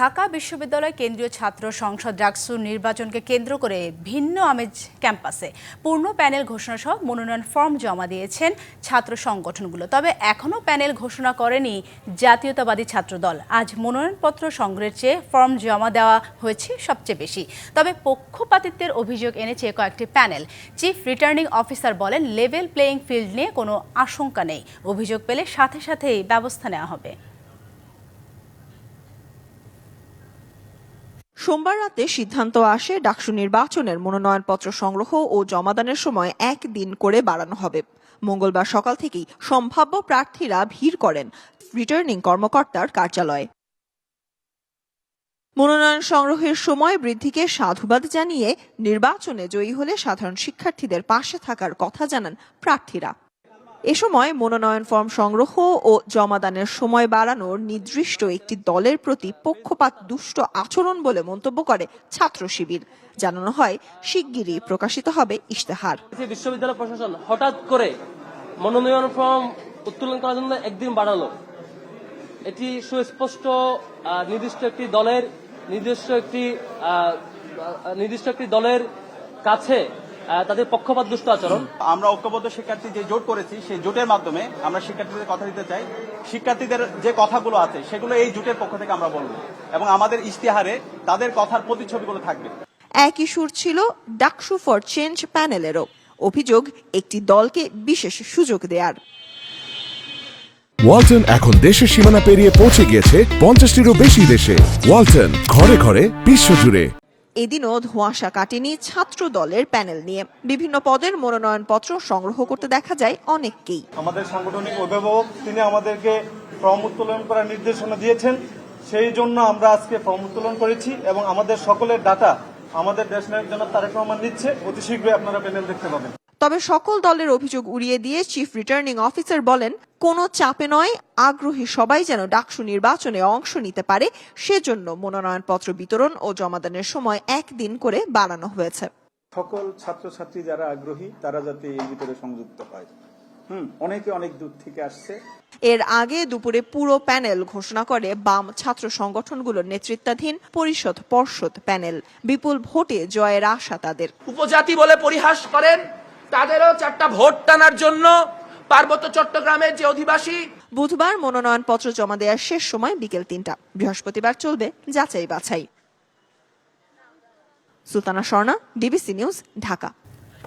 ঢাকা বিশ্ববিদ্যালয় কেন্দ্রীয় ছাত্র সংসদ ডাকসু নির্বাচনকে কেন্দ্র করে ভিন্ন আমেজ ক্যাম্পাসে পূর্ণ প্যানেল ঘোষণা সহ মনোনয়ন ফর্ম জমা দিয়েছেন ছাত্র সংগঠনগুলো। তবে এখনও প্যানেল ঘোষণা করেনি জাতীয়তাবাদী ছাত্রদল। আজ মনোনয়নপত্র সংগ্রহের চেয়ে ফর্ম জমা দেওয়া হয়েছে সবচেয়ে বেশি। তবে পক্ষপাতিত্বের অভিযোগ এনেছে কয়েকটি প্যানেল। চিফ রিটার্নিং অফিসার বলেন, লেভেল প্লেয়িং ফিল্ড নিয়ে কোনো আশঙ্কা নেই, অভিযোগ পেলে সাথে সাথেই ব্যবস্থা নেওয়া হবে। সোমবার রাতে সিদ্ধান্ত আসে ডাকসু নির্বাচনের মনোনয়নপত্র সংগ্রহ ও জমাদানের সময় একদিন করে বাড়ানো হবে। মঙ্গলবার সকাল থেকেই সম্ভাব্য প্রার্থীরা ভিড় করেন রিটার্নিং কর্মকর্তার কার্যালয়ে। মনোনয়ন সংগ্রহের সময় বৃদ্ধিকে সাধুবাদ জানিয়ে নির্বাচনে জয়ী হলে সাধারণ শিক্ষার্থীদের পাশে থাকার কথা জানান প্রার্থীরা। এ সময় মনোনয়ন ফর্ম সংগ্রহ ও জমাদানের সময় বাড়ানোর নির্দিষ্ট একটি দলের প্রতি পক্ষপাত দুষ্ট আচরণ বলে মন্তব্য করে ছাত্র শিবির। জানানো হয়, শিগগিরই প্রকাশিত হবে ইশতেহার। বিশ্ববিদ্যালয় প্রশাসন হঠাৎ করে মনোনয়ন ফর্ম উত্তোলন করার জন্য একদিন বাড়ালো। এটি সুস্পষ্ট নির্দিষ্ট একটি দলের কাছে তাদের পক্ষপাত দুষ্ট আচরণ। আমরা ঐক্যবদ্ধ শিক্ষার্থী যে জোট করেছি, সেই জোটের মাধ্যমে আমরা শিক্ষার্থীদের কথা দিতে চাই। শিক্ষার্থীদের যে কথাগুলো আছে সেগুলো এই জোটের পক্ষ থেকে আমরা বলবো এবং আমাদের ইশতেহারে তাদের কথার প্রতিচ্ছবিগুলো থাকবে। একই সুর ছিল ডাকসু ফর চেঞ্জ প্যানেলেরও। অভিযোগ, একটি দলকে বিশেষ সুযোগ দেয়ার। ওয়ালটন এখন দেশের সীমানা পেরিয়ে পৌঁছে গিয়েছে 50টিরও বেশি দেশে। ওয়ালটন, ঘরে ঘরে বিশ্বজুড়ে। এদিনও ধোঁয়াশা কাটেনি ছাত্র দলের প্যানেল নিয়ে। বিভিন্ন পদের মনোনয়নপত্র সংগ্রহ করতে দেখা যায় অনেককেই। আমাদের সাংগঠনিক অভিভাবক তিনি আমাদেরকে ফর্ম উত্তোলন করার নির্দেশনা দিয়েছেন, সেই জন্য আমরা আজকে ফর্ম উত্তোলন করেছি এবং আমাদের সকলের ডাটা আমাদের দেশনায়ক জনাব তারেক রহমান নিচ্ছে। অতি শীঘ্রই আপনারা প্যানেল দেখতে পাবেন। তবে সকল দলের অভিযোগ উড়িয়ে দিয়ে চিফ রিটার্নিং অফিসার বলেন, কোনো চাপে নয়, আগ্রহী সবাই যেন ডাকসু নির্বাচনে অংশ নিতে পারে সেজন্য মনোনয়নপত্র বিতরণ ও জমাদানের সময় একদিন করে বাড়ানো হয়েছে। সকল ছাত্রছাত্রী যারা আগ্রহী তারা যাতে এই ভিতরে সংযুক্ত হয়। অনেকে অনেক দূর থেকে আসছে। এর আগে দুপুরে পুরো প্যানেল ঘোষণা করে বাম ছাত্র সংগঠনগুলোর নেতৃত্বাধীন পরিষদ পর্ষদ প্যানেল। বিপুল ভোটে জয়ের আশা তাদের। উপজাতি বলে পরিহাস করেন, তাদেরও 4টা ভোট টানার জন্য পার্বত্য চট্টগ্রামের যে অধিবাসী। বুধবার মনোনয়নপত্র জমা দেওয়ার শেষ সময় বিকেল 3টা। বৃহস্পতিবার চলবে যাচাই বাছাই। Sultana Swarna, DBC news, Dhaka.